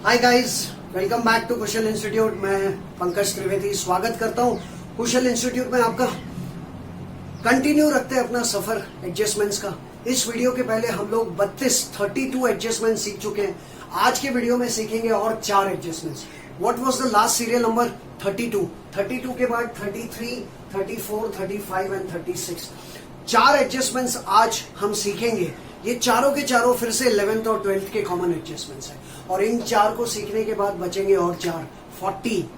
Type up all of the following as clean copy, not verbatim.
Hi guys, welcome back to Kushal institute. मैं पंकज त्रिवेदी स्वागत करता हूं कुशल इंस्टीट्यूट में। आपका कंटिन्यू रखते हैं अपना सफर एडजस्टमेंट्स का। इस वीडियो के पहले हम लोग 32 एडजस्टमेंट सीख चुके हैं। आज के वीडियो में सीखेंगे और 4 adjustments. What was the last serial number? 32 के बाद 33, 34, 35 एंड 36। 4 एडजस्टमेंट्स आज हम सीखेंगे। ये चारों के चारों फिर से 11th और 12th के कॉमन एडजस्टमेंट्स हैं और इन 4 को सीखने के बाद बचेंगे और 4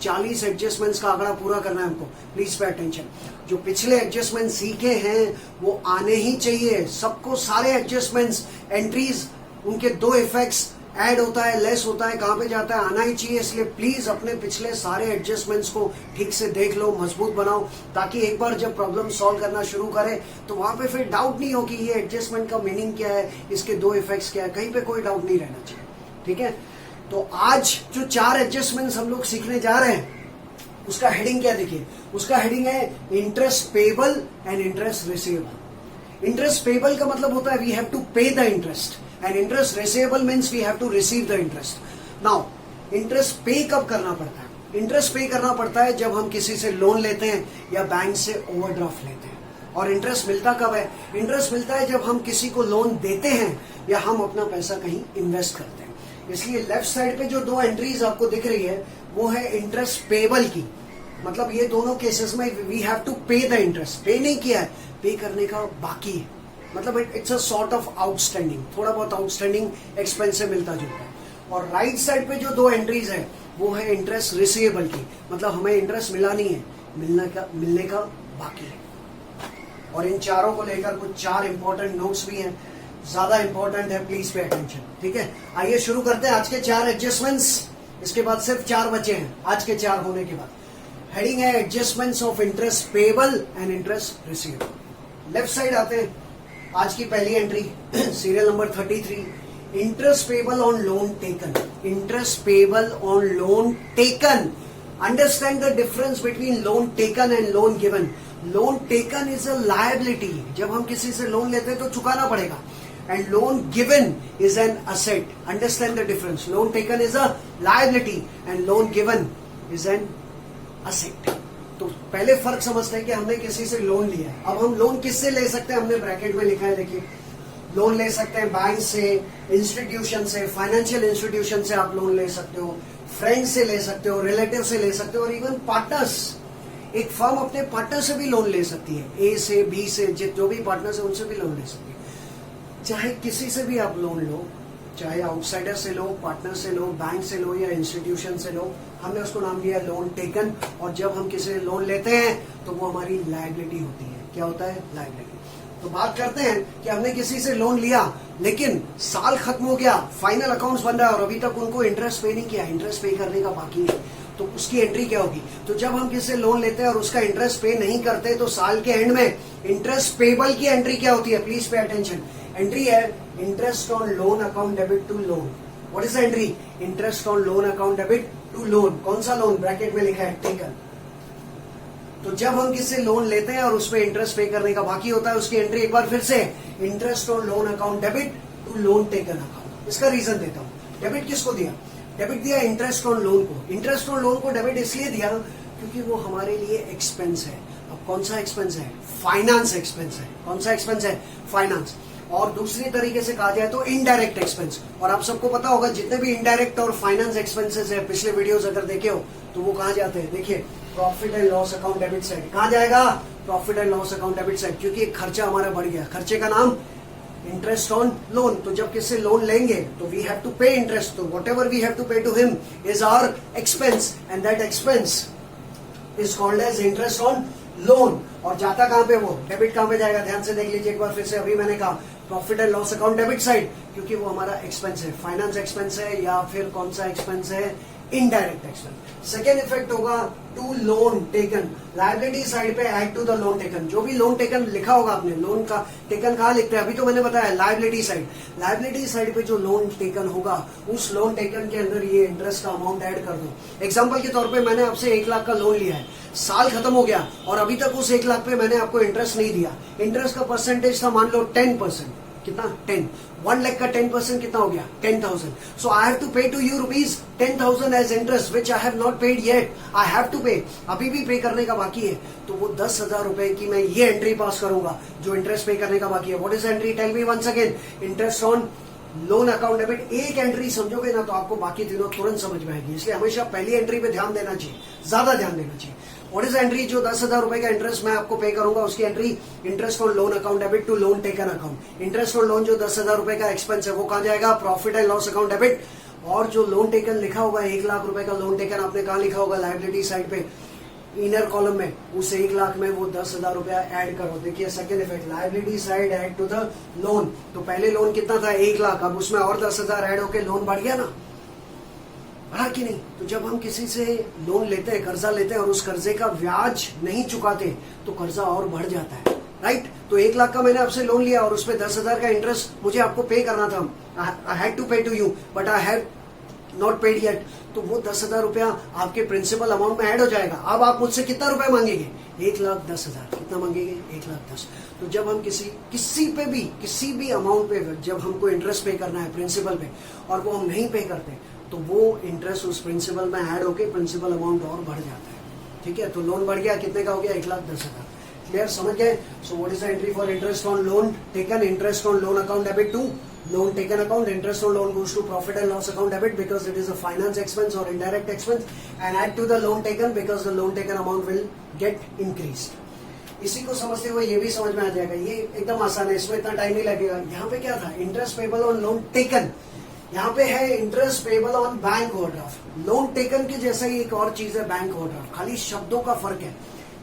40 एडजस्टमेंट्स का आंकड़ा पूरा करना है हमको। Please pay attention. जो पिछले एडजस्टमेंट सीखे हैं वो आने ही चाहिए सबको। सारे एडजस्टमेंट्स एंट्रीज उनके 2 इफेक्ट्स ऐड होता है, लेस होता है, कहां पे जाता है, आना ही चाहिए। इसलिए प्लीज अपने पिछले सारे एडजस्टमेंट्स को ठीक से देख लो, मजबूत बनाओ, ताकि एक बार जब प्रॉब्लम सॉल्व करना शुरू करें तो वहां पे फिर डाउट नहीं हो कि ये एडजस्टमेंट का मीनिंग क्या है, इसके 2 इफेक्ट्स क्या है, कहीं पे कोई डाउट नहीं रहना चाहिए। ठीक है, तो आज जो 4 एडजस्टमेंट्स हम लोग सीखने जा रहे हैं उसका हेडिंग क्या देखिए। उसका हेडिंग है interest payable and interest receivable. Interest payable का मतलब होता है we have to pay the interest and interest receivable means we have to receive the interest. Now interest pay कब करना पड़ता है? इंटरेस्ट पे करना पड़ता है जब हम किसी से लोन लेते हैं या बैंक से ओवरड्राफ्ट लेते हैं। और इंटरेस्ट मिलता कब है? इंटरेस्ट मिलता है जब हम किसी को लोन देते हैं या हम अपना पैसा कहीं इन्वेस्ट करते हैं। इसलिए लेफ्ट साइड पे जो 2 एंट्रीज आपको दिख रही है वो है इंटरेस्ट पेबल की। मतलब ये दोनों केसेस में we have to pay the interest. पे नहीं किया है, पे करने का बाकी है। मतलब it's a sort of outstanding, थोड़ा बहुत आउटस्टैंडिंग एक्सपेंस से मिलता जुलता है। और राइट साइड पे जो 2 एंट्रीज है वो है इंटरेस्ट रिसीवेबल की। मतलब हमें इंटरेस्ट मिला नहीं है, मिलने का बाकी है। और इन चारों को लेकर कुछ 4 इंपॉर्टेंट नोट्स भी हैं, ज्यादा इंपॉर्टेंट है, प्लीज पे अटेंशन। ठीक है, आइए शुरू करते हैं आज के 4 एडजस्टमेंट्स। इसके बाद सिर्फ 4 बचे हैं आज के 4 होने के बाद। हेडिंग है adjustments of interest payable and interest receivable. Left side आते हैं। आज की पहली entry serial number 33, interest payable on loan taken. Interest payable on loan taken. Understand the difference between loan taken and loan given. Loan taken is a liability. जब हम किसी से loan लेते हैं तो चुकाना पड़ेगा। And loan given is an asset. Understand the difference. Loan taken is a liability and loan given is an asset. तो पहले फर्क समझते हैं कि हमने किसी से लोन लिया है। अब हम लोन किससे ले सकते हैं? हमने ब्रैकेट में लिखा है, देखिए। लोन ले सकते हैं बैंक से, इंस्टीट्यूशन से, फाइनेंशियल इंस्टीट्यूशन से आप लोन ले सकते हो, फ्रेंड से ले सकते हो, रिलेटिव से ले सकते हो, और इवन पार्टनर्स। एक फर्म अपने पार्टनर से भी लोन ले सकती है, ए से, बी से, जो भी पार्टनर्स है उनसे भी लोन ले सकती है। चाहे किसी से भी आप लोन लो, चाहे आउटसाइडर से लो, पार्टनर से लो, बैंक से लो या इंस्टीट्यूशन से लो, हमने उसको नाम दिया लोन टेकन। और जब हम किसी से लोन लेते हैं तो वो हमारी लायबिलिटी होती है। क्या होता है? लायबिलिटी। तो बात करते हैं कि हमने किसी से लोन लिया लेकिन साल खत्म हो गया, फाइनल अकाउंट्स बन रहा है और अभी तक उनको इंटरेस्ट पे नहीं किया, इंटरेस्ट पे करने का बाकी है, तो उसकी एंट्री क्या होगी? तो जब हम किसी से लोन लेते हैं और उसका इंटरेस्ट पे नहीं करते तो साल के एंड में इंटरेस्ट पेबल की एंट्री क्या होती है? Please pay attention. एंट्री है interest on loan account debit to loan. What is the entry? Interest on loan account debit to loan. कौन सा लोन? ब्रैकेट में लिखा है टेकन। तो जब हम किसी से लोन लेते हैं और उस पर इंटरेस्ट पे करने का बाकी होता है, उसकी एंट्री एक बार फिर से interest on loan account debit to loan taken account. इसका रीजन देता हूं। डेबिट किसको दिया? डेबिट दिया इंटरेस्ट ऑन लोन को। इंटरेस्ट ऑन लोन को डेबिट इसलिए दिया क्योंकि वो हमारे लिए एक्सपेंस है। अब कौन सा एक्सपेंस है? फाइनेंस एक्सपेंस है। कौन सा एक्सपेंस है? फाइनेंस। और दूसरी तरीके से कहा जाए तो इनडायरेक्ट एक्सपेंस। और आप सबको पता होगा जितने भी इनडायरेक्ट और फाइनेंस एक्सपेंसेस है, पिछले वीडियोस अगर देखे हो तो वो कहां जाते हैं? देखिए, profit and loss account debit side. कहां जाएगा? Profit and loss account debit side. क्योंकि एक खर्चा हमारा बढ़ गया, खर्चे का नाम इंटरेस्ट ऑन लोन। तो जब किसी लोन लेंगे तो we have to pay interest. तो whatever we have to pay to him is our expense and that expense is called as interest on loan. और जाता कहां पे? वो डेबिट कहां पे जाएगा? ध्यान से देख लीजिए एक बार फिर से। अभी मैंने कहा profit and loss account debit side, क्योंकि वो हमारा एक्सपेंस है, फाइनेंस एक्सपेंस है या फिर कौन सा एक्सपेंस है? Indirect expense. सेकेंड इफेक्ट होगा to loan taken. Liability side पे add to the loan taken. जो भी लोन टेकन लिखा होगा आपने, लोन का टेकन कहां लिखते हैं? अभी तो मैंने बताया लायबिलिटी साइड। लायबिलिटी साइड पे जो लोन टेकन होगा उस लोन टेकन के अंदर ये इंटरेस्ट का अमाउंट ऐड कर दो। एग्जांपल के तौर पे मैंने आपसे 1 लाख का लोन लिया है, साल खत्म हो गया और अभी तक उस 1 लाख पे मैंने आपको इंटरेस्ट नहीं दिया। इंटरेस्ट का परसेंटेज था मान लो 10%। कितना 10, 1 लाख का 10% कितना हो गया 10,000. So I have to pay to you rupees 10,000 as interest which I have not paid yet. I have to pay, अभी भी पे करने का बाकी है. तो वो 10,000 रुपए की मैं ये एंट्री पास करूंगा जो इंटरेस्ट पे करने का बाकी है. What is entry, tell me once again. Interest on loan account debit. एक एंट्री समझोगे ना तो आपको बाकी तीनों तुरंत समझ में आएगी. इसलिए हमेशा पहली एंट्री पे ध्यान देना चाहिए, ज्यादा ध्यान देना चाहिए. व्हाट इज एंट्री, जो 10,000 रुपए का इंटरेस्ट मैं आपको पे करूंगा उसकी entry interest on loan account debit to loan taken account. Interest on loan जो 10,000 रुपए का एक्सपेंस है वो कहां जाएगा, profit and loss account debit. और जो लोन टेकन लिखा होगा 1 लाख रुपए का लोन टेकन आपने कहा लिखा होगा, लायबिलिटी साइड पे इनर कॉलम में, उस 1 लाख में वो 10,000 रुपया ऐड करो. देखिए second effect, liability side add to the loan. तो पहले लोन कितना था 1 लाख, अब उसमें और 10,000 ऐड होके लोन बढ़ गया ना, बढ़ा कि नहीं. तो जब हम किसी से लोन लेते हैं, कर्जा लेते हैं और उस कर्जे का ब्याज नहीं चुकाते तो कर्जा और बढ़ जाता है, राइट. तो 1 लाख का मैंने आपसे लोन लिया और उसमें 10,000 का इंटरेस्ट मुझे आपको पे करना था. I had to pay to you but I have not paid yet. तो वो 10,000 रुपया आपके प्रिंसिपल अमाउंट में ऐड हो जाएगा. अब आप मुझसे कितना रुपया मांगेंगे, 1,10,000. कितना मांगेंगे, 1,10,000. तो जब हम किसी भी अमाउंट पे जब हमको इंटरेस्ट पे करना है प्रिंसिपल पे और वो हम नहीं पे करते तो वो इंटरेस्ट उस प्रिंसिपल में ऐड होके प्रिंसिपल अमाउंट और बढ़ जाता है. ठीक है, तो लोन बढ़ गया, कितने का हो गया, 1,10,000. क्लियर, समझ गए. So what is the entry for interest on loan taken, interest on loan account debit to loan taken account. Interest on loan goes to profit and loss account debit because it is a finance expense or indirect expense, and add to the loan taken because the loan taken amount will get increased. इसी को समझते हुए ये भी समझ में आ जाएगा. ये एकदम आसान है, इसमें इतना टाइम नहीं लगेगा. यहाँ पे क्या था, interest payable on loan taken. यहाँ पे है interest payable on bank overdraft. Loan taken की जैसा ही एक और चीज है बैंक ओवरड्राफ्ट, खाली शब्दों का फर्क है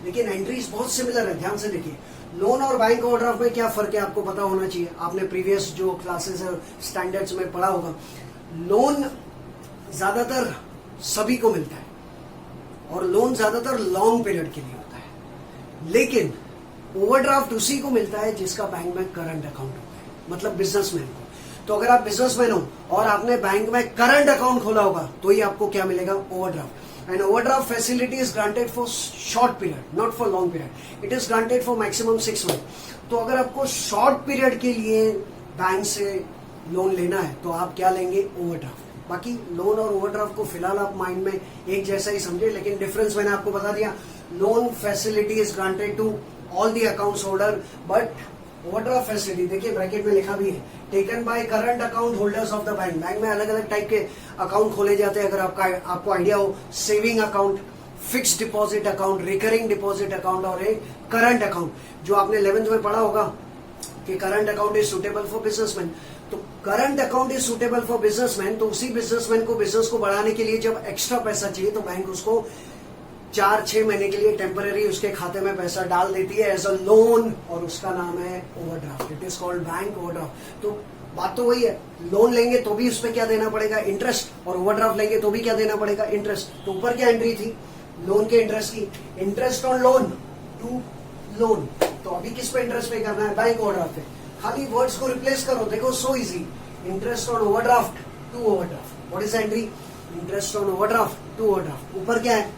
लेकिन एंट्रीज बहुत सिमिलर है. ध्यान से देखिए, लोन और बैंक ओवरड्राफ्ट में क्या फर्क है आपको पता होना चाहिए. आपने प्रीवियस जो क्लासेस है स्टैंडर्ड्स में पढ़ा होगा. लोन ज्यादातर सभी को मिलता है और लोन ज्यादातर लॉन्ग पीरियड के लिए होता है, लेकिन ओवरड्राफ्ट उसी को मिलता है जिसका बैंक में करंट अकाउंट होता है, मतलब बिजनेसमैन को. तो अगर आप बिजनेसमैन हो और आपने बैंक में करंट अकाउंट खोला होगा तो ही आपको क्या मिलेगा, overdraft. And overdraft facility is granted for short period, not for long period. It is granted for maximum 6 months. तो अगर आपको शॉर्ट पीरियड के लिए बैंक से लोन लेना है तो आप क्या लेंगे, ओवरड्राफ्ट. बाकी लोन और ओवरड्राफ्ट को फिलहाल आप माइंड में एक जैसा ही समझे, लेकिन डिफरेंस मैंने आपको बता दिया. Loan facility is granted to all the accounts holder, but overdraft facility देखिए ब्रैकेट में लिखा भी है, taken by current account holders of the bank. Bank में अलग अलग टाइप के अकाउंट खोले जाते हैं. अगर आपको आइडिया हो, saving account, fixed deposit account, recurring deposit account और एक करंट अकाउंट. जो आपने 11th में पढ़ा होगा कि current account is suitable for businessman. तो current account is suitable for businessman, तो उसी बिजनेसमैन को बिजनेस को बढ़ाने के लिए जब एक्स्ट्रा पैसा चाहिए तो बैंक उसको 4-6 महीने के लिए टेम्पररी उसके खाते में पैसा डाल देती है एज अ लोन, और उसका नाम है overdraft. It is called bank overdraft. तो बात तो वही है, लोन लेंगे तो भी उस पर क्या देना पड़ेगा, इंटरेस्ट, और ओवरड्राफ्ट लेंगे तो भी क्या देना पड़ेगा, इंटरेस्ट. तो ऊपर क्या एंट्री थी, लोन के इंटरेस्ट की, interest on loan to loan. तो अभी किस पे इंटरेस्ट पे करना है, बैंक ओवरड्राफ्ट पे. खाली वर्ड्स को रिप्लेस करो, देखो so easy. Interest on overdraft to overdraft. What is entry, interest on overdraft to overdraft. ऊपर क्या है,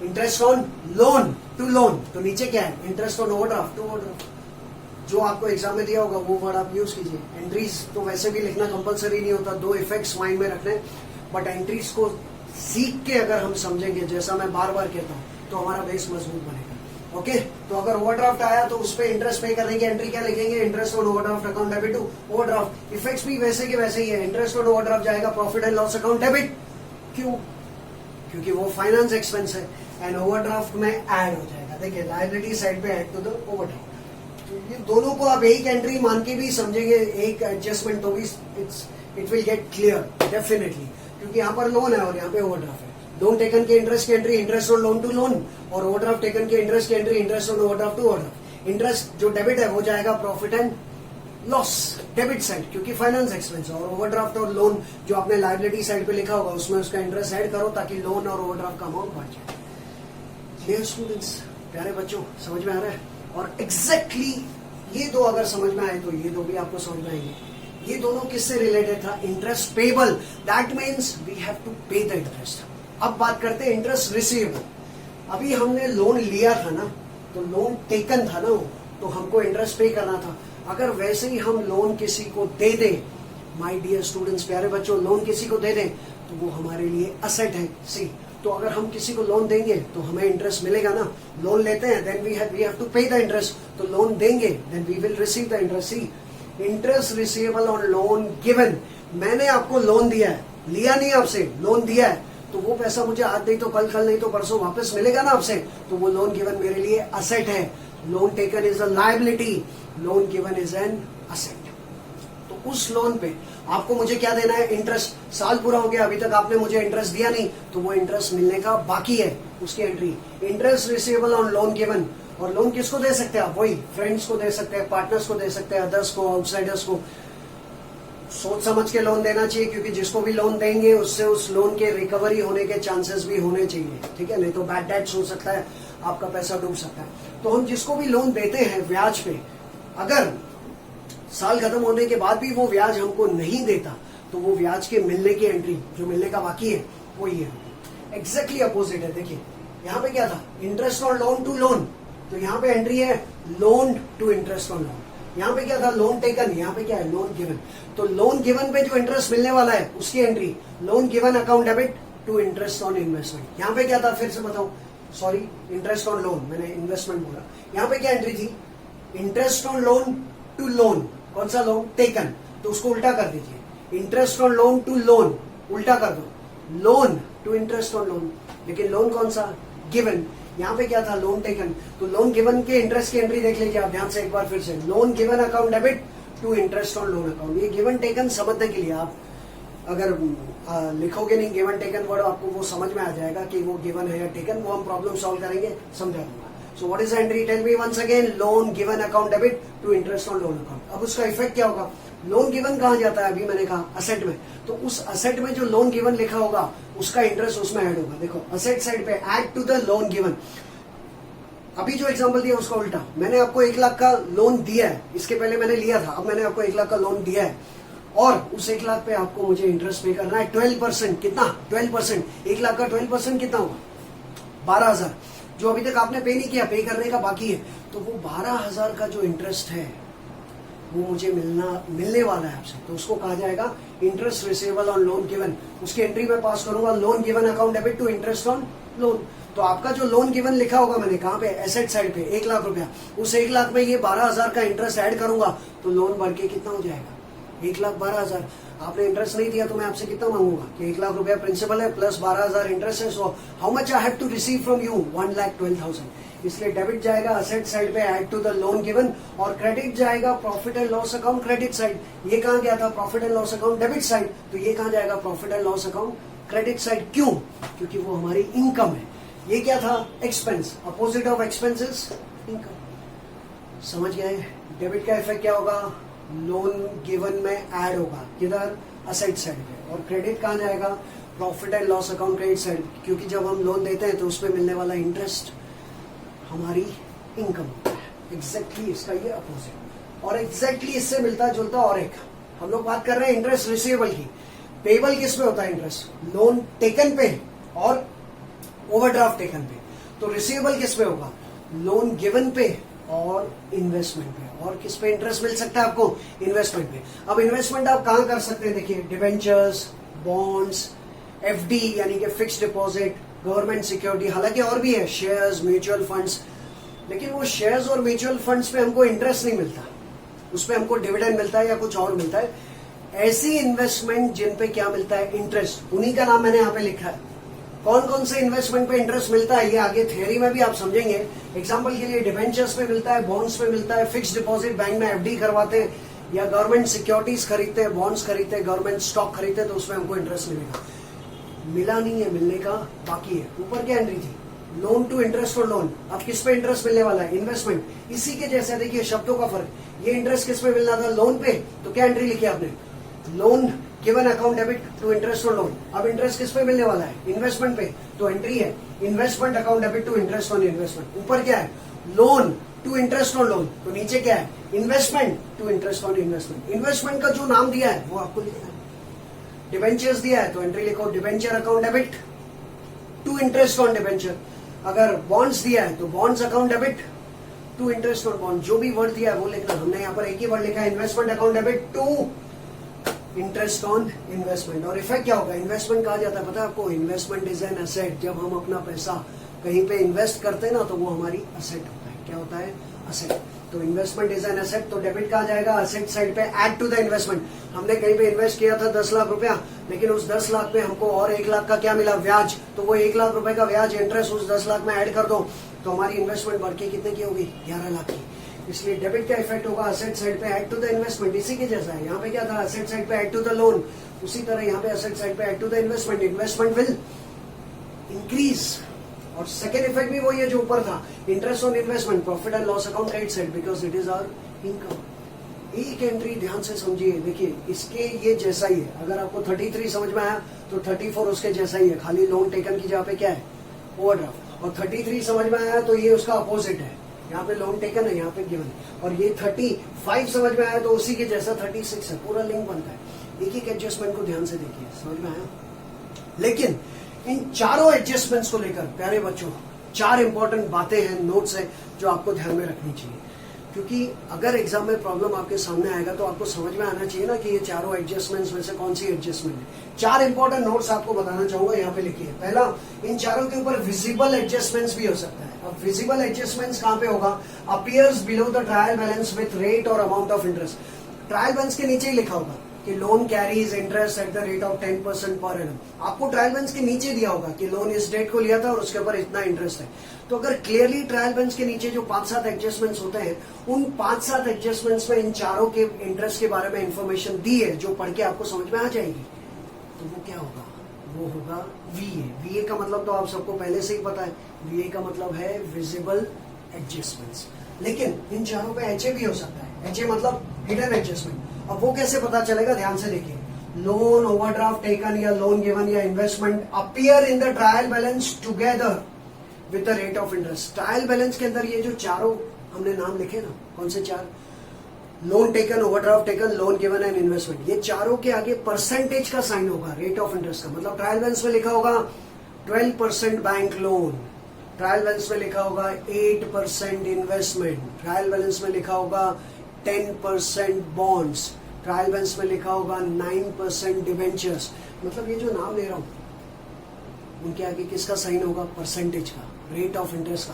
interest on loan to loan. तो नीचे क्या है, interest on overdraft to overdraft. जो आपको एग्जाम में दिया होगा वो वर्ड आप यूज कीजिए. एंट्रीज तो वैसे भी लिखना कंपलसरी नहीं होता, 2 इफेक्ट्स माइंड में रखने, बट एंट्रीज को सीख के अगर हम समझेंगे, जैसा मैं बार बार कहता हूँ, तो हमारा बेस मजबूत बनेगा. ओके, तो अगर ओवरड्राफ्ट आया तो उस पर इंटरेस्ट पे करने की एंट्री क्या लिखेंगे, interest on overdraft account debit to overdraft. Effects भी वैसे के वैसे ही है. इंटरेस्ट ऑन ओवरड्राफ्ट जाएगा profit and loss account debit. क्यों, क्योंकि वो फाइनेंस एक्सपेंस है एंड ओवरड्राफ्ट में ऐड हो जाएगा. देखिए लायबिलिटी साइड पे ऐड टू द ओवरड्राफ्ट. ये दोनों को आप एक एंट्री मान के भी समझेंगे, एक एडजस्टमेंट, तो भी it will get clear definitely, क्योंकि यहाँ पर लोन है और यहाँ पे ओवरड्राफ्ट है. लोन टेकन के इंटरेस्ट की entry interest on loan to loan, और ओवरड्राफ्ट टेकन के इंटरेस्ट की entry interest on overdraft to overdraft. Interest जो डेबिट है वो जाएगा profit and loss debit side, क्योंकि फाइनेंस एक्सपेंस. और ओवरड्राफ्ट और लोन जो आपने लायबिलिटी साइड पे लिखा होगा उसमें उसका इंटरेस्ट ऐड करो ताकि लोन और ओवरड्राफ्ट का अमाउंट बढ़ जाए. क्लियर स्टूडेंट्स, प्यारे बच्चों, समझ में आ रहा है. और एग्जैक्टली ये दो अगर समझ में आए तो ये दो भी आपको समझ में आएंगे. ये दोनों किससे रिलेटेड था, interest payable. That means we have to pay the interest. अब बात करते हैं इंटरेस्ट रिसीवेबल. अभी हमने लोन लिया था ना, तो लोन टेकन था ना, तो हमको इंटरेस्ट पे करना था. अगर वैसे ही हम लोन किसी को दे दें, माय डियर स्टूडेंट्स, प्यारे बच्चों, लोन किसी को दे दें तो वो हमारे लिए असेट है। सी, तो अगर हम किसी को लोन देंगे तो हमें इंटरेस्ट मिलेगा ना। लोन लेते हैं then we have to pay the interest, तो लोन देंगे then we will receive the interest. See, interest receivable on loan given. मैंने आपको लोन दिया है, लिया नहीं आपसे, लोन दिया है, तो वो पैसा मुझे आज नहीं तो कल नहीं तो परसों वापस मिलेगा ना आपसे, तो वो लोन गिवन मेरे लिए असेट है। Loan taken is a liability, loan given is an asset. तो उस लोन पे आपको मुझे क्या देना है? इंटरेस्ट। साल पूरा हो गया, अभी तक आपने मुझे इंटरेस्ट दिया नहीं, तो वो इंटरेस्ट मिलने का बाकी है, उसकी entry interest receivable on loan given. और लोन किसको दे सकते हैं आप? वही फ्रेंड्स को दे सकते हैं, पार्टनर्स को दे सकते हैं, अदर्स को, आउटसाइडर्स को। सोच समझ के लोन देना चाहिए, क्योंकि जिसको भी लोन देंगे उससे उस लोन के रिकवरी होने के चांसेस भी होने चाहिए, ठीक है? नहीं तो बैड डेट्स हो सकता है, आपका पैसा डूब सकता है। तो हम जिसको भी लोन देते हैं ब्याज पे, अगर साल खत्म होने के बाद भी वो ब्याज हमको नहीं देता, तो वो ब्याज के मिलने की एंट्री, जो मिलने का बाकी है, वो ये है। एग्जैक्टली अपोजिट है। देखिए यहाँ पे क्या था? Interest on loan to loan, तो यहाँ पे एंट्री है loan to interest on loan. यहाँ पे क्या था? Loan taken. यहाँ पे क्या है? Loan given. तो लोन गिवन पे जो इंटरेस्ट मिलने वाला है उसकी entry loan given account debit to interest on investment. यहाँ पे क्या था? फिर से बताओ, सॉरी, इंटरेस्ट ऑन लोन, मैंने इन्वेस्टमेंट बोला। यहाँ पे क्या एंट्री थी? Interest on loan to loan. कौन सा लोन? टेकन। तो उसको उल्टा कर दीजिए, interest on loan to loan, उल्टा कर दो, loan to interest on loan. लेकिन लोन कौन सा? गिवन। यहाँ पे क्या था? Loan taken. तो लोन गिवन के इंटरेस्ट की एंट्री देख लीजिए आप ध्यान से एक बार फिर से, loan given account debit to interest on loan account. ये गिवन टेकन समझने के लिए आप अगर लिखोगे नहीं गिवन टेकन वर्ड, आपको वो समझ में आ जाएगा कि वो गिवन है या टेकन, वो हम प्रॉब्लम सॉल्व करेंगे, समझा दूंगा। So what is the entry? Tell me once again. Loan given account debit to interest on loan account. अब उसका इफेक्ट क्या होगा? लोन गिवन कहाँ जाता है? अभी मैंने कहा असेट में। तो उस असेट में जो लोन गिवन लिखा होगा उसका इंटरेस्ट उसमें ऐड होगा। देखो असेट साइड पे add to the loan given. अभी जो एग्जांपल दिया उसका उल्टा, मैंने आपको 1 लाख का लोन दिया है, इसके पहले मैंने लिया था, अब मैंने आपको 1 लाख का लोन दिया है और उस 1 लाख पे आपको मुझे इंटरेस्ट पे करना है 12%। कितना? 12%। 1 लाख का 12% कितना होगा? 12,000, जो अभी तक आपने पे नहीं किया, पे करने का बाकी है। तो वो 12,000 का जो इंटरेस्ट है वो मुझे मिलने वाला है आपसे, तो उसको कहा जाएगा interest receivable on loan given. उसकी एंट्री में पास करूंगा loan given account debit to interest on loan. तो आपका जो लोन गिवन लिखा होगा मैंने कहाँ पे? एसेट साइड पे 1 लाख रुपया, उस 1 लाख में ये 12,000 का इंटरेस्ट ऐड करूंगा तो लोन बढ़ के कितना हो जाएगा? 1,12,000। आपने इंटरेस्ट नहीं दिया तो मैं आपसे कितना मांगूंगा कि 1 लाख रुपया प्रिंसिपल है प्लस 12,000 इंटरेस्ट है। So how much I have to receive from you? 1,12,000। इसलिए डेबिट जाएगा असेट साइड पे add to the loan given और क्रेडिट जाएगा profit and loss account credit side. ये कहाँ गया था? Profit and loss account debit side. तो ये कहाँ जाएगा? Profit and loss account credit side. क्यों? क्योंकि वो हमारी इनकम है। ये क्या था? Expense. Opposite of expenses income. समझ गए? डेबिट का इफेक्ट क्या होगा? लोन गिवन में ऐड होगा, किधर? असेट साइड पे। और क्रेडिट कहाँ जाएगा? Profit and loss account credit side. क्योंकि जब हम लोन देते हैं तो उसमें मिलने वाला इंटरेस्ट हमारी इनकम होता है। एग्जैक्टली इसका ये अपोजिट। और एग्जैक्टली इससे मिलता जुलता और एक, हम लोग बात कर रहे हैं इंटरेस्ट रिसीवेबल की। पेबल किस पे होता है इंटरेस्ट? लोन टेकन पे और ओवरड्राफ्ट टेकन पे। तो रिसीवेबल किस पे होगा? लोन गिवन पे और इन्वेस्टमेंट पे। और किस पे इंटरेस्ट मिल सकता है आपको? इन्वेस्टमेंट पे। अब इन्वेस्टमेंट आप कहां कर सकते हैं? देखिए डिवेंचर्स, बॉन्ड्स, एफडी यानी कि फिक्स डिपॉजिट, गवर्नमेंट सिक्योरिटी, हालांकि और भी है, शेयर्स, म्यूचुअल फंड्स। लेकिन वो शेयर्स और म्यूचुअल फंड्स पे हमको इंटरेस्ट नहीं मिलता, उस पे हमको डिविडेंड मिलता है या कुछ और मिलता है। ऐसी इन्वेस्टमेंट जिन पे क्या मिलता है? इंटरेस्ट, उन्हीं का नाम मैंने यहाँ पे लिखा है। कौन कौन से इन्वेस्टमेंट पे इंटरेस्ट मिलता है ये आगे थियरी में भी आप समझेंगे। एग्जांपल के लिए डिवेंचर्स पे मिलता है, बॉन्ड्स पे मिलता है, फिक्स डिपॉजिट बैंक में एफडी करवाते हैं या गवर्नमेंट सिक्योरिटीज खरीदते हैं, बॉन्ड्स खरीदते हैं, गवर्नमेंट स्टॉक खरीदते हैं, तो उसमें हमको इंटरेस्ट मिलेगा। मिला नहीं है, मिलने का बाकी है। ऊपर क्या एंट्री थी? लोन टू इंटरेस्ट और लोन। अब किस पे इंटरेस्ट मिलने वाला है? इन्वेस्टमेंट। इसी के जैसे देखिए शब्दों का फर्क। ये इंटरेस्ट किस पे मिलना था? लोन पे। तो क्या एंट्री लिखी आपने? Loan given account debit to interest और लोन। अब इंटरेस्ट किस पे मिलने वाला है? इन्वेस्टमेंट पे। तो एंट्री है investment account debit to interest on investment. ऊपर क्या है? Loan to interest on loan. तो नीचे क्या है? Investment to interest on investment. Investment का जो नाम दिया है वो आपको लिखना है। डिवेंचर्स दिया है तो एंट्री लिखो debenture account debit to interest on debenture. अगर बॉन्ड्स दिया है तो bonds account debit to interest on bond, जो भी वर्ड दिया है वो लिखना। हमने यहाँ पर एक ही वर्ड लिखा है, investment account debit to interest on investment. और इफेक्ट क्या होगा, इन्वेस्टमेंट कहा जाता है पता है आपको, इन्वेस्टमेंट इज एन एसेट। जब हम अपना पैसा कहीं पे इन्वेस्ट करते हैं ना तो वो हमारी असेट होता है। क्या होता है, असेट। तो इन्वेस्टमेंट इज एन एसेट, तो डेबिट कहा जाएगा असेट साइड पे, ऐड टू द इन्वेस्टमेंट। हमने कहीं पे इन्वेस्ट किया था 10 लाख रुपया, लेकिन उस 10 लाख पे हमको और 1 लाख का क्या मिला, ब्याज। तो वो 1 लाख रुपए का ब्याज इंटरेस्ट उस 10 लाख में ऐड कर दो, तो हमारी इन्वेस्टमेंट बढ़ के कितने की होगी, 11 लाख की। इसलिए डेबिट का इफेक्ट होगा असेट साइड पे ऐड टू द इन्वेस्टमेंट। इसी के जैसा है, यहाँ पे क्या था, असेट साइड पे ऐड टू द लोन, उसी तरह यहाँ पे असेट साइड पे add to the investment. Investment will increase. और सेकेंड इफेक्ट भी वही है जो ऊपर था, interest on investment, profit and loss account right side, because it is our income. एक एंट्री ध्यान से समझिए, देखिए इसके ये जैसा ही है। अगर आपको 33 समझ में आया तो 34 उसके जैसा ही है, खाली लोन टेकन की जगह पे क्या है, ओवरड्राफ्ट। और 33 समझ में आया तो ये उसका अपोजिट है, यहाँ पे लोन टेकन है, यहाँ पे गिवन। और ये 35 समझ में आया तो उसी के जैसा 36 है, पूरा लिंक बनता है। एक एक एडजस्टमेंट को ध्यान से देखिए, समझ में आया। लेकिन इन चारों एडजस्टमेंट्स को लेकर प्यारे बच्चों 4 इंपॉर्टेंट बातें हैं, नोट्स हैं जो आपको ध्यान में रखनी चाहिए। क्योंकि अगर एग्जाम में प्रॉब्लम आपके सामने आएगा तो आपको समझ में आना चाहिए ना कि ये चारों एडजस्टमेंट्स में से कौन सी एडजस्टमेंट है। 4 इंपॉर्टेंट नोट्स आपको बताना चाहूंगा, यहाँ पे लिखिए। पहला, इन चारों के ऊपर विजिबल एडजस्टमेंट्स भी हो सकता है। अब विजिबल एडजस्टमेंट्स कहाँ पे होगा, appears below the trial balance with rate और amount of interest. Trial balance के नीचे ही लिखा होगा कि loan carries interest at the rate of 10% per annum. आपको ट्रायल बैलेंस के नीचे दिया होगा कि लोन इस डेट को लिया था और उसके ऊपर इतना इंटरेस्ट है। तो अगर क्लियरली ट्रायल बैलेंस के नीचे जो 5-7 एडजस्टमेंट्स होते हैं, उन 5-7 एडजस्टमेंट्स में इन चारों के इंटरेस्ट के बारे में इंफॉर्मेशन दी है, जो पढ़ के आपको समझ में आ जाएगी, तो वो क्या होगा, वो होगा VA। VA का मतलब तो आप सबको पहले से ही पता है, VA का मतलब है विजिबल एडजस्टमेंट्स। लेकिन इन चारों पे HA भी हो सकता है। HA मतलब हिडन एडजस्टमेंट। अब वो कैसे पता चलेगा, ध्यान से देखिए। लोन, ओवरड्राफ्ट टेकन या लोन गिवन या investment appear in the trial balance together with the rate of interest. Trial balance के अंदर ये जो चारों हमने नाम लिखे ना, कौन से 4, loan taken, overdraft taken, loan given and investment, ये चारों के आगे परसेंटेज का साइन होगा, रेट ऑफ इंटरेस्ट का। मतलब ट्रायल बैलेंस में लिखा होगा 12% बैंक लोन, ट्रायल बैलेंस में लिखा होगा 8% इन्वेस्टमेंट, ट्रायल बैलेंस में लिखा होगा 10% बॉन्ड्स, ट्रायल बैलेंस में लिखा होगा 9% डिवेंचर्स। मतलब ये जो नाम ले रहा हूं उनके आगे किसका साइन होगा, परसेंटेज का, रेट ऑफ इंटरेस्ट का।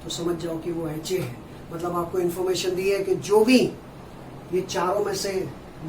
तो समझ जाओ कि वो HA है। मतलब आपको इन्फॉर्मेशन दी है कि जो भी ये चारों में से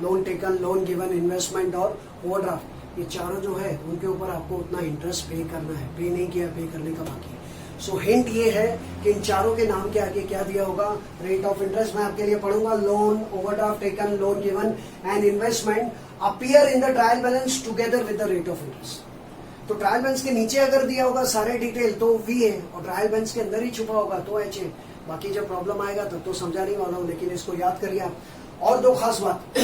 loan taken, loan given, investment और ओवरड्राफ्ट, ये चारों जो है उनके ऊपर आपको उतना इंटरेस्ट पे करना है, पे नहीं किया, पे करने का बाकी है। सो हिंट ये है कि इन चारों के नाम के आगे क्या दिया होगा, रेट ऑफ इंटरेस्ट। मैं आपके लिए पढ़ूंगा, loan, overdraft taken, loan given and investment appear in the trial balance together with the rate of interest. तो ट्रायल बैलेंस के नीचे अगर दिया होगा सारे डिटेल तो VA, और ट्रायल बैलेंस के अंदर ही छुपा होगा तो HA। बाकी जब प्रॉब्लम आएगा तब तो समझाने वाला हूं, लेकिन इसको याद करिए आप। और 2 खास बात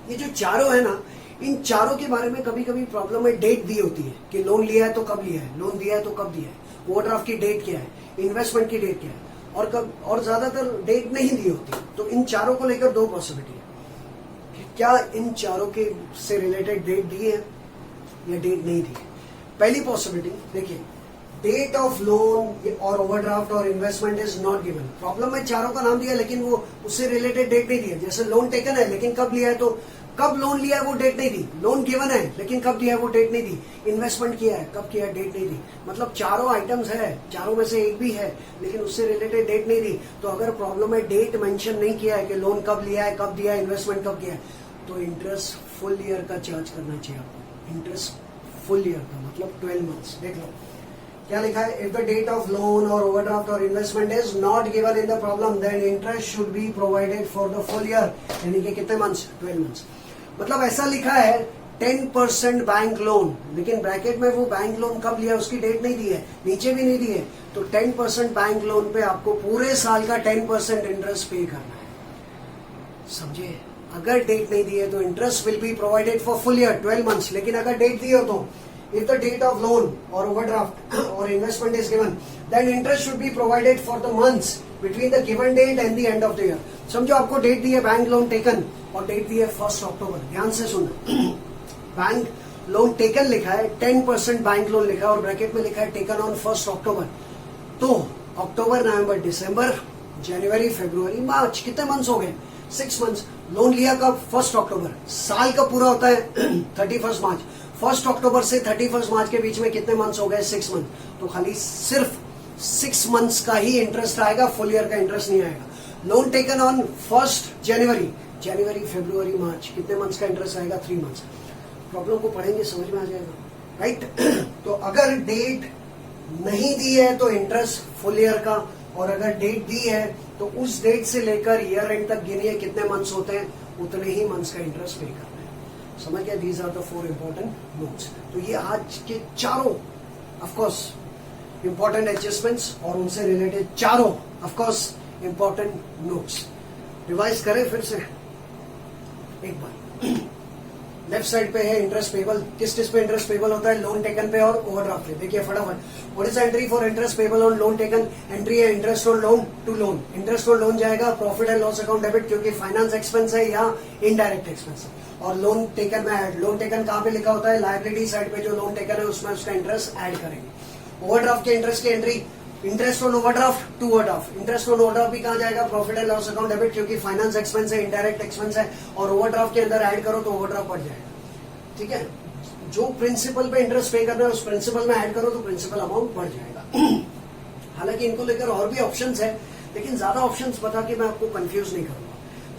ये जो चारों है ना, इन चारों के बारे में कभी कभी प्रॉब्लम में डेट दी होती है कि लोन लिया है तो कब लिया है, लोन दिया है तो कब दिया है, ओवरड्राफ्ट की डेट क्या है, इन्वेस्टमेंट की डेट क्या है, और कब, और ज्यादातर डेट नहीं दी होती। तो इन चारों को लेकर 2 पॉसिबिलिटी है, क्या इन चारों के से रिलेटेड डेट दी है या डेट नहीं दी है। पहली पॉसिबिलिटी देखिए, डेट ऑफ लोन और ओवरड्राफ्ट और investment is not given. Problem में चारों का नाम दिया लेकिन वो उससे रिलेटेड डेट नहीं दिया। जैसे लोन टेकन है लेकिन कब लिया है, तो कब लोन लिया है वो डेट नहीं दी। लोन गिवन है लेकिन कब दिया है वो डेट नहीं दी। इन्वेस्टमेंट किया है, कब किया है, डेट नहीं दी। मतलब चारों आइटम्स है, चारों में से एक भी है लेकिन उससे रिलेटेड डेट नहीं दी। तो अगर प्रॉब्लम में डेट मेंशन नहीं किया है कि लोन कब लिया है, कब दिया है, इन्वेस्टमेंट कब किया है, तो इंटरेस्ट फुल ईयर का चार्ज करना चाहिए आपको। इंटरेस्ट फुल ईयर का मतलब 12 मंथ्स। देख लो क्या लिखा है, if the date of loan और ओवरड्राफ्ट और investment is not given in the problem then interest should be provided for the full year, यानी कि कितने मंथ्स, 12 मंथ्स। मतलब ऐसा लिखा है 10% बैंक लोन, लेकिन ब्रैकेट में वो बैंक लोन कब लिया उसकी डेट नहीं दी है, नीचे भी नहीं दी है। तो 10% बैंक लोन पे आपको पूरे साल का 10% इंटरेस्ट पे करना है। समझे, अगर डेट नहीं दी है तो interest will be provided for full year 12 months. लेकिन अगर डेट दी हो तो if the date of loan or overdraft or investment is given, then interest should be provided for the months between the given date and the end of the year. समझो आपको date दी है bank loan taken और date दी है 1 अक्टूबर। ध्यान से सुनना, bank loan taken लिखा है, 10% बैंक लोन लिखा है और ब्रैकेट में लिखा है टेकन ऑन 1 अक्टूबर। तो अक्टूबर, नवंबर, दिसंबर जनवरी, फरवरी, मार्च, कितने मंथ्स हो गए? 6 मंथ्स। लोन लिया कब? 1 अक्टूबर। साल का पूरा होता है 31 मार्च। 1 अक्टूबर से 31 मार्च के बीच में कितने मंथ्स हो गए? 6 मंथ। तो खाली सिर्फ 6 मंथ्स का ही इंटरेस्ट आएगा, फुल ईयर का इंटरेस्ट नहीं आएगा। लोन टेकन ऑन 1 जनवरी, फरवरी, मार्च, कितने मंथ्स का इंटरेस्ट आएगा? 3 मंथ्स। प्रॉब्लम को पढ़ेंगे, समझ में आ जाएगा, राइट? तो अगर डेट नहीं दी है तो इंटरेस्ट फुल ईयर का, और अगर डेट दी है तो उस डेट से लेकर ईयर एंड तक गिनिए कितने मंथ्स होते हैं, उतने ही मंथ्स का इंटरेस्ट पे करना है। समझ गया? These are the 4 important notes. तो ये आज के चारों ऑफकोर्स इंपॉर्टेंट एडजस्टमेंट्स और उनसे रिलेटेड चारों ऑफकोर्स इंपॉर्टेंट नोट्स। रिवाइज करें फिर से एक बार। लेफ्ट साइड पे है इंटरेस्ट पेबल। किस पे इंटरेस्ट पेबल होता है? लोन टेकन पे और ओवरड्राफ्ट पे। देखिए फटाफट, what is entry for interest payable on loan taken? Entry है interest on loan to loan. Interest on loan जाएगा profit and loss account debit, क्योंकि फाइनेंस एक्सपेंस है या इनडायरेक्ट एक्सपेंस है। और लोन टेकन में ऐड, लोन टेकन कहाँ पे लिखा होता है? लायबिलिटी साइड पे जो लोन टेकन है उसमें उसका इंटरेस्ट ऐड करेंगे। ओवरड्राफ्ट के इंटरेस्ट की entry, interest on overdraft to overdraft. Interest on overdraft भी कहाँ जाएगा? Profit and loss account debit, क्योंकि फाइनेंस एक्सपेंस है, इनडायरेक्ट एक्सपेंस है, और ओवरड्राफ्ट के अंदर ऐड करो तो ओवरड्राफ्ट बढ़ जाएगा। ठीक है? जो प्रिंसिपल पे इंटरेस्ट पे करना है उस प्रिंसिपल में ऐड करो तो प्रिंसिपल अमाउंट बढ़ जाएगा। हालांकि इनको लेकर और भी ऑप्शंस है, लेकिन ज्यादा ऑप्शंस बता के मैं आपको कंफ्यूज नहीं करूंगा।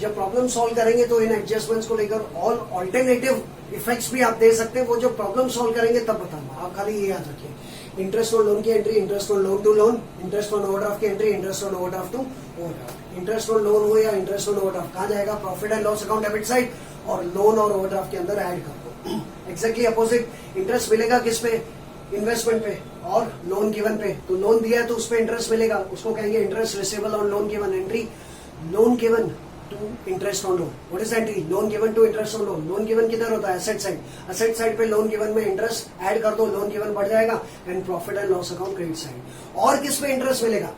जब प्रॉब्लम सॉल्व करेंगे तो इन एडजस्टमेंट्स को लेकर और ऑल्टरनेटिव इफेक्ट्स भी आप दे सकते हैं, वो जब प्रॉब्लम सॉल्व करेंगे तब बताऊंगा। आप खाली ये याद रखिए, इंटरेस्ट ऑन लोन की entry, interest on loan to loan, interest on overdraft की entry, interest on overdraft to overdraft. Interest on loan हो या इंटरेस्ट ऑन ओवरड्राफ्ट, कहाँ जाएगा? Profit and loss account debit side, और लोन और overdraft के अंदर ऐड कर दो। एग्जैक्टली अपोजिट, इंटरेस्ट मिलेगा किस पे? इन्वेस्टमेंट पे और लोन गिवन पे। तो लोन दिया है तो उस पे इंटरेस्ट मिलेगा, उसको कहेंगे interest receivable on loan given. Entry loan given to interest on loan. What is entry? Loan given to interest on loan. Loan given किधर होता है? Asset side. एसेट साइड पे लोन गिवन में इंटरेस्ट ऐड कर दो, loan given बढ़ जाएगा, and profit and loss account credit side. और किस पे इंटरेस्ट मिलेगा?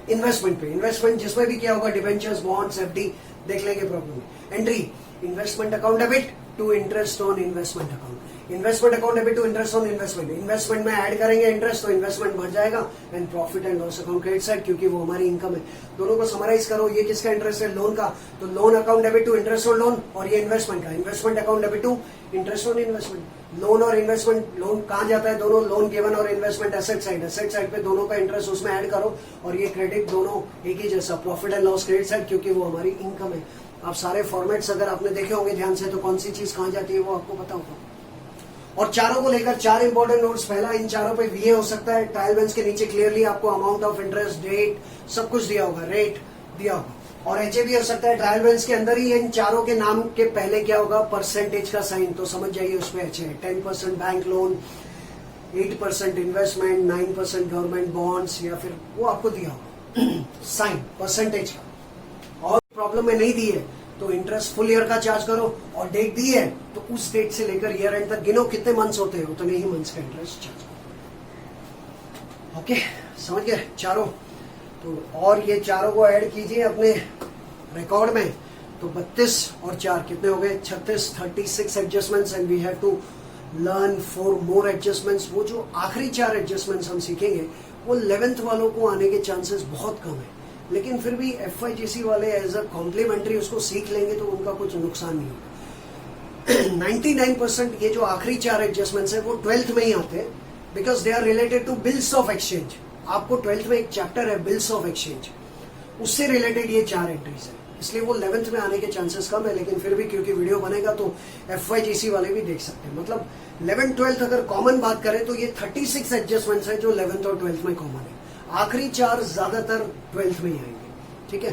इन्वेस्टमेंट पे। इन्वेस्टमेंट जिसमें भी क्या होगा? डिबेंचर्स, बॉन्ड्स, एफडी, देख लेंगे प्रॉब्लम में। Entry investment account debit to interest on investment account. Investment account debit to interest on investment. Investment में ऐड करेंगे इंटरेस्ट तो इन्वेस्टमेंट बढ़ जाएगा, and profit and loss account credit side, क्योंकि वो हमारी इनकम है। दोनों को समराइज करो, ये किसका इंटरेस्ट है? लोन का। तो loan account debit to interest on loan, और ये इन्वेस्टमेंट का, investment account debit to interest on investment. Loan और इन्वेस्टमेंट, लोन कहाँ जाता है? दोनों लोन गिवन और investment asset side. Asset side पे दोनों का इंटरेस्ट उसमें ऐड करो, और ये क्रेडिट दोनों एक ही जैसा, profit and loss credit side, क्योंकि वो हमारी इनकम है। आप सारे फॉर्मेट्स अगर आपने देखे होंगे ध्यान से तो कौन सी चीज कहाँ जाती है वो आपको पता होगा। और चारों को लेकर 4 इंपॉर्टेंट नोट्स। पहला, इन चारों पे वीए हो सकता है। ट्रायल बैलेंस के नीचे क्लियरली आपको अमाउंट ऑफ इंटरेस्ट, डेट, सब कुछ दिया होगा, रेट दिया होगा। और एचए भी हो सकता है। ट्रायल बैलेंस के अंदर ही इन चारों के नाम के पहले क्या होगा? परसेंटेज का साइन, तो समझ जाइए उसमें एचए है। 10% bank loan, 8% investment, 9% government bonds, या फिर वो आपको दिया होगा साइन परसेंटेज का। और प्रॉब्लम में नहीं दी है तो इंटरेस्ट फुल ईयर का चार्ज करो, और डेट दी है तो उस डेट से लेकर ईयर एंड तक गिनो कितने मंथ्स होते हैं, उतने ही मंथ्स का इंटरेस्ट चार्ज करो। ओके, समझ गए चारों? तो और ये चारों को ऐड कीजिए अपने रिकॉर्ड में, तो 32 और 4 कितने हो गए? 36, 36 adjustments, and we have to learn 4 more adjustments. वो जो आखिरी 4 एडजस्टमेंट्स हम सीखेंगे वो 11th वालों को आने के चांसेस बहुत कम है, लेकिन फिर भी FYGC वाले एज अ कॉम्प्लीमेंट्री उसको सीख लेंगे तो उनका कुछ नुकसान नहीं होगा। 99% ये जो आखिरी 4 एडजस्टमेंट्स है वो 12th में ही आते हैं, because they are related to bills of exchange. आपको 12th में एक चैप्टर है बिल्स ऑफ एक्सचेंज, उससे रिलेटेड ये 4 एंट्रीज है, इसलिए वो 11th में आने के चांसेस कम है। लेकिन फिर भी क्योंकि वीडियो बनेगा तो FYGC वाले भी देख सकते हैं। मतलब 11th 12th अगर कॉमन बात करें तो ये 36 एडजस्टमेंट्स है जो 11th और 12th में कॉमन है। आखिरी 4 ज्यादातर 12th में ही आएंगे। ठीक है,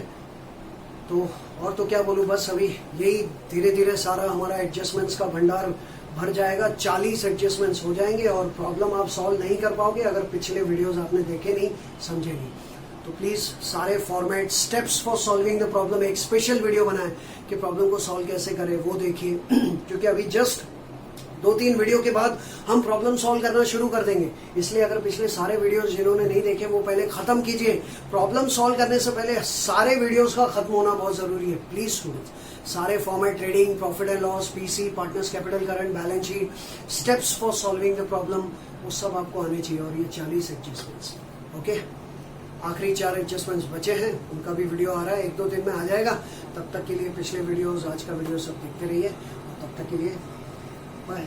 तो और तो क्या बोलूं, बस अभी यही धीरे धीरे सारा हमारा एडजस्टमेंट्स का भंडार भर जाएगा। 40 एडजस्टमेंट्स हो जाएंगे और प्रॉब्लम आप सॉल्व नहीं कर पाओगे अगर पिछले वीडियोस आपने देखे नहीं, समझे नहीं। तो प्लीज सारे format, steps for solving the problem, एक स्पेशल वीडियो बनाए कि प्रॉब्लम को सॉल्व कैसे करें, वो देखिए। क्योंकि अभी जस्ट 2-3 वीडियो के बाद हम प्रॉब्लम सॉल्व करना शुरू कर देंगे, इसलिए अगर पिछले सारे वीडियोस जिन्होंने नहीं देखे वो पहले खत्म कीजिए। प्रॉब्लम सॉल्व करने से पहले सारे वीडियोस का खत्म होना बहुत जरूरी है। प्लीज स्टूडेंट्स, सारे format, trading, profit and loss, PC, partners capital, current, balance sheet, steps for solving the problem, वो सब आपको आने चाहिए। और ये 40 एडजस्टमेंट्स। ओके, आखिरी 4 एडजस्टमेंट्स बचे हैं, उनका भी वीडियो आ रहा है, 1-2 दिन में आ जाएगा। तब तक के लिए पिछले वीडियोस, आज का वीडियो सब देखते रहिए। तब तक के लिए बाय।